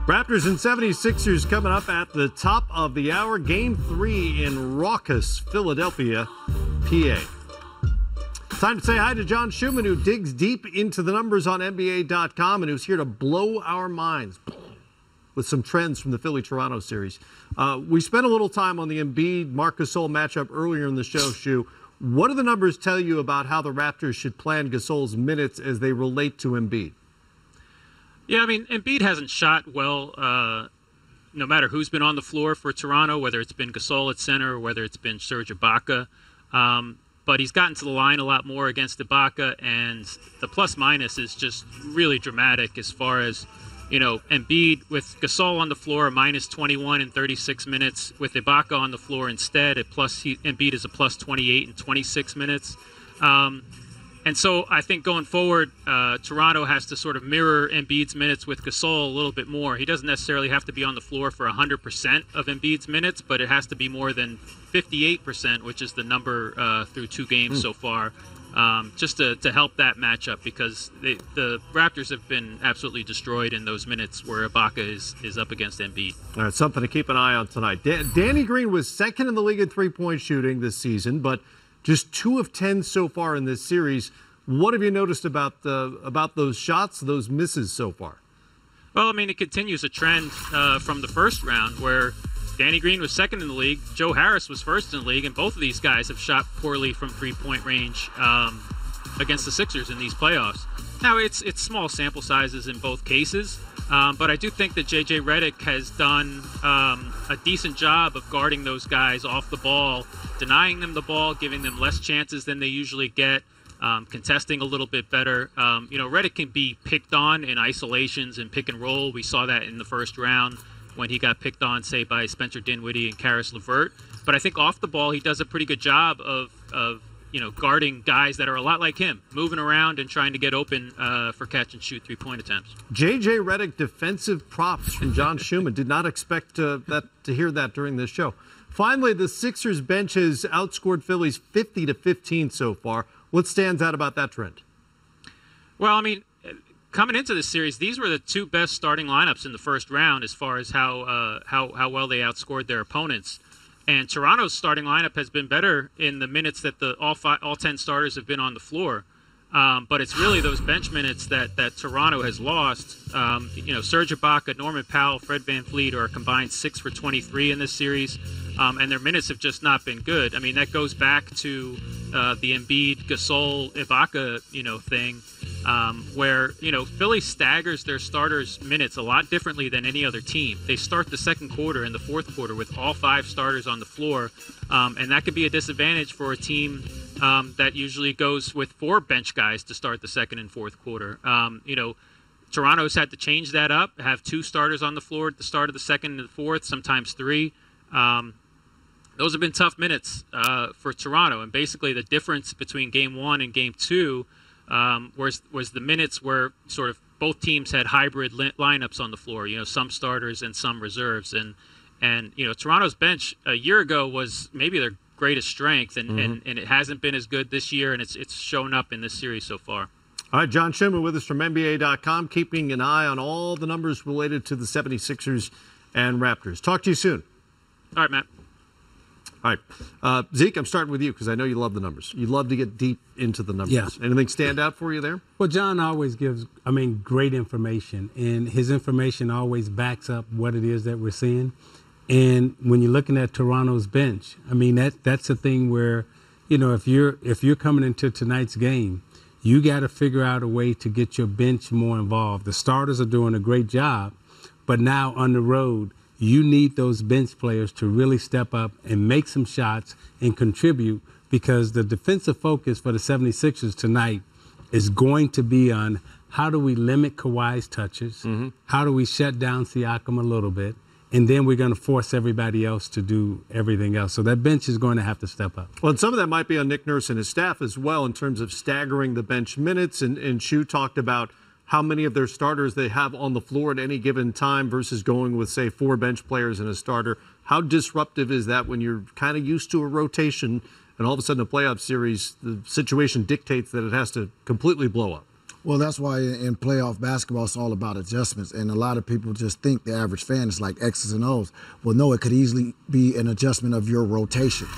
Raptors and 76ers coming up at the top of the hour. Game 3 in raucous Philadelphia, PA. Time to say hi to John Schumann, who digs deep into the numbers on NBA.com and who's here to blow our minds with some trends from the Philly-Toronto series. We spent a little time on the Embiid-Marc Gasol matchup earlier in the show, Shu. What do the numbers tell you about how the Raptors should plan Gasol's minutes as they relate to Embiid? Yeah, I mean, Embiid hasn't shot well no matter who's been on the floor for Toronto, whether it's been Gasol at center or whether it's been Serge Ibaka. But he's gotten to the line a lot more against Ibaka, and the plus-minus is just really dramatic as far as, you know, Embiid with Gasol on the floor, minus 21 in 36 minutes. With Ibaka on the floor instead, Embiid is a plus 28 in 26 minutes. And so I think going forward, Toronto has to sort of mirror Embiid's minutes with Gasol a little bit more. He doesn't necessarily have to be on the floor for 100% of Embiid's minutes, but it has to be more than 58%, which is the number through 2 games so far, just to help that matchup, because the Raptors have been absolutely destroyed in those minutes where Ibaka is up against Embiid. All right, something to keep an eye on tonight. Danny Green was second in the league in three-point shooting this season, but just 2 of 10 so far in this series. What have you noticed about those shots, those misses so far? Well, I mean, it continues a trend from the first round where Danny Green was second in the league, Joe Harris was first in the league, and both of these guys have shot poorly from three-point range against the Sixers in these playoffs. Now, it's small sample sizes in both cases, but I do think that J.J. Redick has done a decent job of guarding those guys off the ball, denying them the ball, giving them less chances than they usually get, contesting a little bit better. Redick can be picked on in isolations and pick and roll. We saw that in the first round when he got picked on, say, by Spencer Dinwiddie and Karis LeVert. But I think off the ball, he does a pretty good job of guarding guys that are a lot like him, moving around and trying to get open for catch-and-shoot three-point attempts. J.J. Redick defensive props from John Schumann. Did not expect to hear that during this show. Finally, the Sixers bench has outscored Phillies 50-15 so far. What stands out about that trend? Well, I mean, coming into this series, these were the 2 best starting lineups in the first round as far as how well they outscored their opponents. And Toronto's starting lineup has been better in the minutes that all 10 starters have been on the floor. But it's really those bench minutes that Toronto has lost. Serge Ibaka, Norman Powell, Fred VanVleet are a combined 6 for 23 in this series. And their minutes have just not been good. I mean, that goes back to the Embiid, Gasol, Ibaka, thing, where, Philly staggers their starters' minutes a lot differently than any other team. They start the second quarter and the fourth quarter with all 5 starters on the floor, and that could be a disadvantage for a team that usually goes with 4 bench guys to start the second and fourth quarter. Toronto's had to change that up, have 2 starters on the floor at the start of the second and the fourth, sometimes 3. Those have been tough minutes for Toronto, and basically the difference between Game 1 and Game 2 was the minutes where sort of both teams had hybrid lineups on the floor, some starters and some reserves. And Toronto's bench a year ago was maybe their greatest strength, and it hasn't been as good this year, and it's shown up in this series so far. All right, John Schumann with us from NBA.com, keeping an eye on all the numbers related to the 76ers and Raptors. Talk to you soon. All right, Matt. All right. Zeke, I'm starting with you because I know you love the numbers. You love to get deep into the numbers. Yeah. Anything stand out for you there? Well, John always gives, great information, and his information always backs up what it is that we're seeing. And when you're looking at Toronto's bench, that's the thing where, if you're coming into tonight's game, you got to figure out a way to get your bench more involved. The starters are doing a great job, but now on the road, you need those bench players to really step up and make some shots and contribute, because the defensive focus for the 76ers tonight is going to be on how do we limit Kawhi's touches, how do we shut down Siakam a little bit, and then we're going to force everybody else to do everything else. So that bench is going to have to step up. Well, and some of that might be on Nick Nurse and his staff as well in terms of staggering the bench minutes. And Shu talked about how many of their starters they have on the floor at any given time versus going with, say, 4 bench players and a starter. How disruptive is that when you're kind of used to a rotation and all of a sudden a playoff series, the situation dictates that it has to completely blow up? Well, that's why in playoff basketball, it's all about adjustments. And a lot of people just think the average fan is like X's and O's. Well, no, it could easily be an adjustment of your rotation.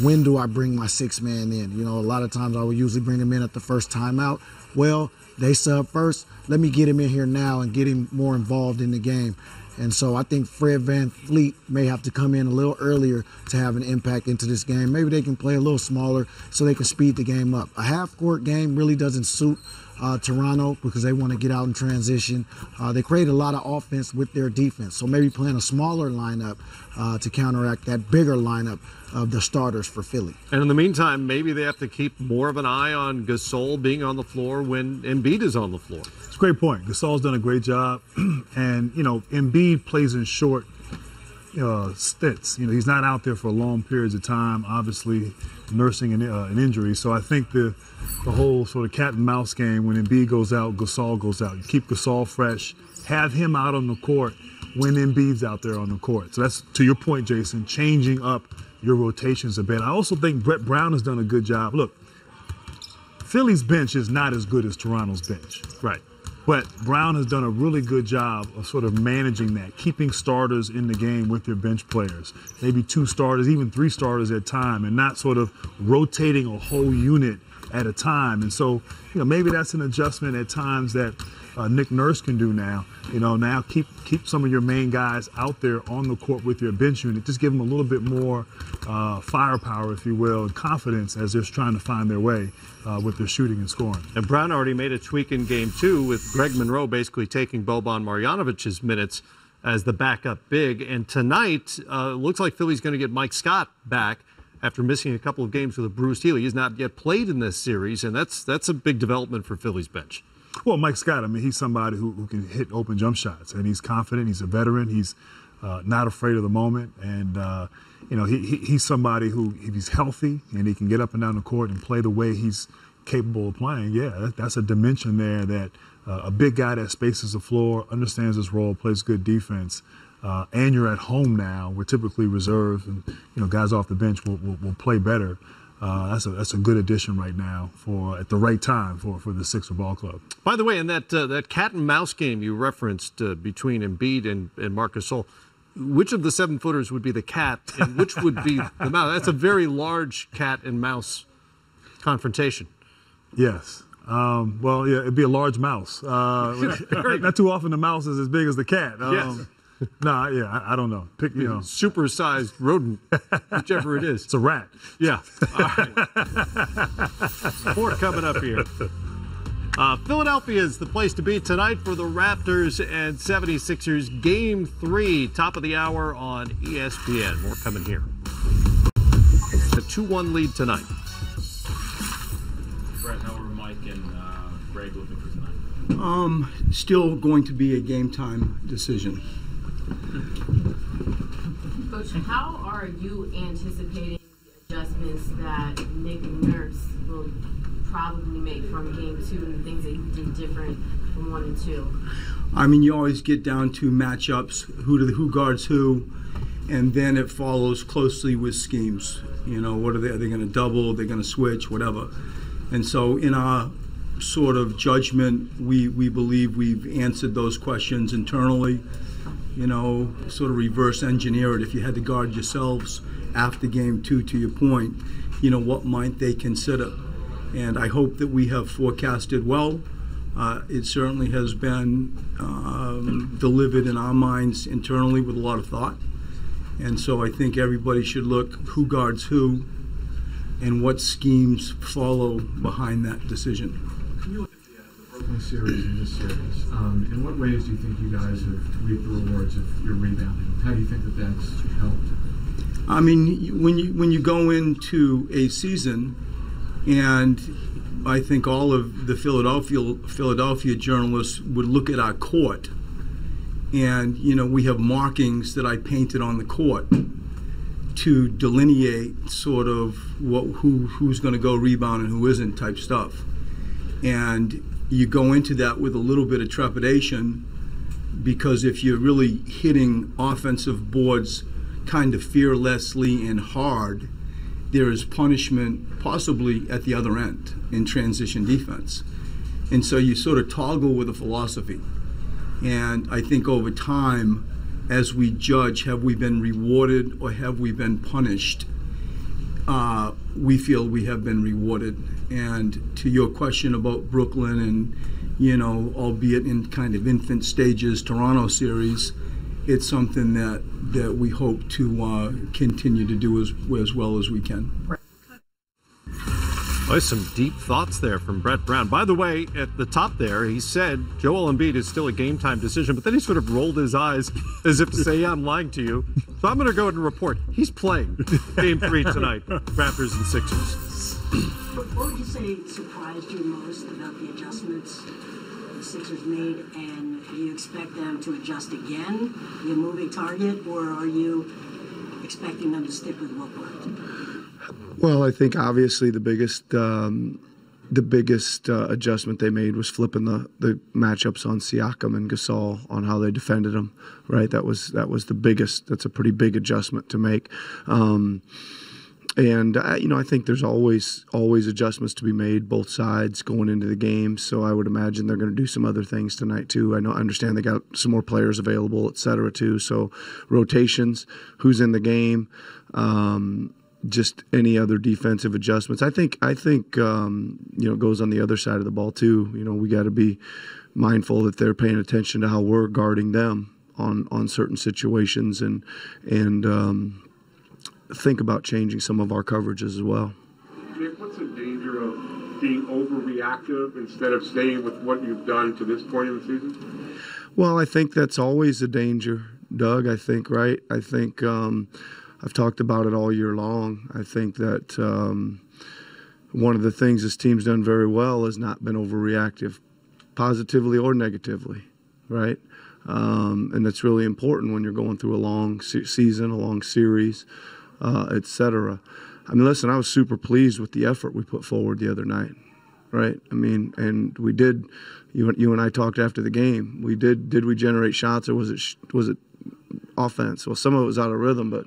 When do I bring my sixth man in? You know, a lot of times I would usually bring him in at the first timeout. Well, they sub first. Let me get him in here now and get him more involved in the game. And so I think Fred VanVleet may have to come in a little earlier to have an impact into this game. Maybe they can play a little smaller so they can speed the game up. A half-court game really doesn't suit Toronto because they want to get out in transition. They create a lot of offense with their defense. So maybe playing a smaller lineup to counteract that bigger lineup of the starters for Philly. And in the meantime, maybe they have to keep more of an eye on Gasol being on the floor when Embiid is on the floor. It's a great point. Gasol's done a great job. And, you know, Embiid plays in short stints. You know, he's not out there for long periods of time, obviously nursing an injury. So I think the whole sort of cat and mouse game, when Embiid goes out, Gasol goes out. You keep Gasol fresh, have him out on the court when Embiid's out there on the court. So that's, to your point, Jason, changing up your rotations a bit. I also think Brett Brown has done a good job. Look, Philly's bench is not as good as Toronto's bench. Right. But Brown has done a really good job of sort of managing that, keeping starters in the game with their bench players. Maybe 2 starters, even 3 starters at a time, and not sort of rotating a whole unit at a time. And so, you know, maybe that's an adjustment at times that Nick Nurse can do now. You know, now keep some of your main guys out there on the court with your bench unit. Just give them a little bit more firepower, if you will, and confidence as they're trying to find their way with their shooting and scoring. And Brown already made a tweak in game 2 with Greg Monroe basically taking Boban Marjanovic's minutes as the backup big. And tonight, looks like Philly's going to get Mike Scott back after missing a couple of games with a bruised heel. He has not yet played in this series, and that's a big development for Philly's bench. Well, Mike Scott, I mean, he's somebody who can hit open jump shots, and he's confident. He's a veteran. He's not afraid of the moment, and you know, he's somebody who, if he's healthy and he can get up and down the court and play the way he's capable of playing, yeah, that's a dimension there that a big guy that spaces the floor, understands his role, plays good defense, and you're at home now. We're typically reserved, and you know, guys off the bench will play better. That's a good addition right now at the right time for the Sixer ball club. By the way, in that cat and mouse game you referenced between Embiid and Marc Gasol, which of the 7-footers would be the cat and which would be the mouse? That's a very large cat and mouse confrontation. Yes. Well, yeah, it'd be a large mouse. Not too often the mouse is as big as the cat. Yes. Nah, yeah, I don't know. Pick, you know, super-sized rodent, whichever it is. It's a rat. Yeah. All right. More coming up here. Philadelphia is the place to be tonight for the Raptors and 76ers. Game 3, top of the hour on ESPN. More coming here. A 2-1 lead tonight. Brett, how are Mike and Greg looking for tonight? Still going to be a game time decision. Coach, how are you anticipating the adjustments that Nick Nurse will probably make from game 2 and the things that you did different from 1 and 2? I mean, you always get down to matchups, who guards who, and then it follows closely with schemes. You know, what are they going to double? They're going to switch, whatever. And so in our sort of judgment, we believe we've answered those questions internally. You know, sort of reverse engineer it. If you had to guard yourselves after game 2, to your point, you know, what might they consider? And I hope that we have forecasted well. It certainly has been delivered in our minds internally with a lot of thought. And so I think everybody should look who guards who and what schemes follow behind that decision. Can you look at the Brooklyn series and this series? In what ways do you think you guys have reaped the rewards of your rebounding? How do you think that that's helped? I mean, when you go into a season, and I think all of the Philadelphia journalists would look at our court, and you know, we have markings that I painted on the court to delineate sort of who's going to go rebound and who isn't type stuff. And you go into that with a little bit of trepidation, because if you're really hitting offensive boards kind of fearlessly and hard, there is punishment possibly at the other end in transition defense. And so you sort of toggle with a philosophy. And I think over time, as we judge, have we been rewarded or have we been punished? We feel we have been rewarded. And to your question about Brooklyn and, albeit in kind of infant stages, Toronto series, it's something that we hope to continue to do as well as we can. Well, some deep thoughts there from Brett Brown. By the way, at the top there, he said Joel Embiid is still a game-time decision, but then he sort of rolled his eyes as if to say, yeah, I'm lying to you. So I'm going to go ahead and report he's playing Game 3 tonight, Raptors and Sixers. What would you say surprised you most about the adjustments the Sixers made, and do you expect them to adjust again, be a moving target, or are you expecting them to stick with what worked? Well, I think obviously the biggest adjustment they made was flipping the matchups on Siakam and Gasol on how they defended them. Right, that was the biggest. That's a pretty big adjustment to make. I think there's always adjustments to be made, both sides going into the game. So I would imagine they're going to do some other things tonight too. I understand they got some more players available, et cetera, too. So rotations, who's in the game. Just any other defensive adjustments. I think it goes on the other side of the ball too. We got to be mindful that they're paying attention to how we're guarding them on certain situations and think about changing some of our coverages as well. Nick, what's the danger of being overreactive instead of staying with what you've done to this point in the season? Well, I think that's always a danger, Doug. I think, right? I think I've talked about it all year long. I think that one of the things this team's done very well has not been overreactive, positively or negatively, right? And that's really important when you're going through a long season, a long series, et cetera. I mean, listen, I was super pleased with the effort we put forward the other night, right? I mean, and we did. You and I talked after the game. We did. Did we generate shots, or was it offense? Well, some of it was out of rhythm, but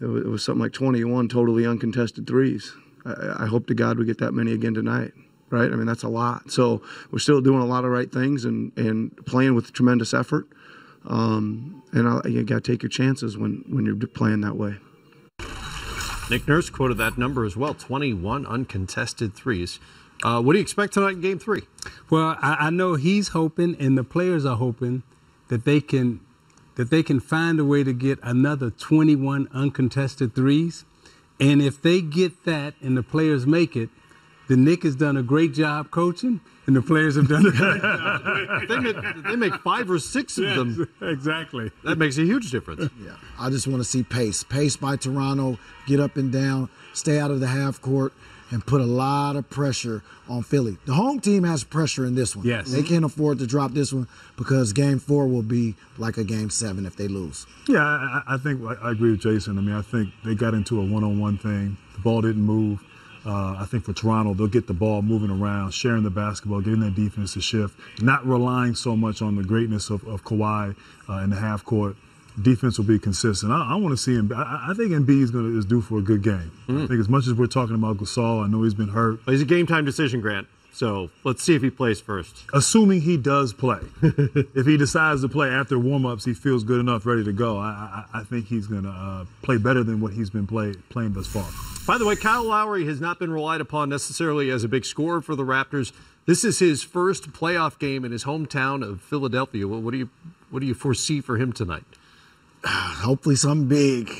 it was something like 21 totally uncontested threes. I hope to God we get that many again tonight, right? I mean, that's a lot. So we're still doing a lot of right things and playing with tremendous effort. You got to take your chances when you're playing that way. Nick Nurse quoted that number as well, 21 uncontested threes. What do you expect tonight in Game 3? Well, I know he's hoping, and the players are hoping, that they can find a way to get another 21 uncontested threes. And if they get that and the players make it, then Nick has done a great job coaching, and the players have done a great job. They make 5 or 6 of them. Exactly. That makes a huge difference. Yeah, I just want to see pace. Pace by Toronto, get up and down, stay out of the half court, and put a lot of pressure on Philly. The home team has pressure in this one. Yes. They can't afford to drop this one because Game 4 will be like a Game 7 if they lose. Yeah, I think I agree with Jason. I mean, I think they got into a one-on-one thing. The ball didn't move. I think for Toronto, they'll get the ball moving around, sharing the basketball, getting that defense to shift, not relying so much on the greatness of Kawhi in the half court. Defense will be consistent. I want to see him. I think Embiid is due for a good game. I think as much as we're talking about Gasol, I know he's been hurt. Well, he's a game-time decision, Grant. So let's see if he plays first. Assuming he does play. If he decides to play after warm-ups, he feels good enough, ready to go. I think he's going to play better than what he's been playing thus far. By the way, Kyle Lowry has not been relied upon necessarily as a big scorer for the Raptors. This is his first playoff game in his hometown of Philadelphia. What do you foresee for him tonight? Hopefully something big.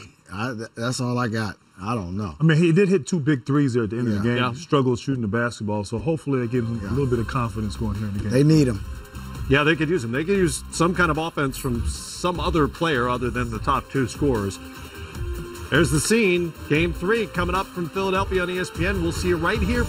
That's all I got. I don't know. I mean, he did hit 2 big threes there at the end of the game. Yeah. Struggled shooting the basketball, so hopefully that gives him a little bit of confidence going here in the game. They need him. Yeah, they could use him. They could use some kind of offense from some other player other than the top 2 scorers. There's the scene. Game 3 coming up from Philadelphia on ESPN. We'll see you right here.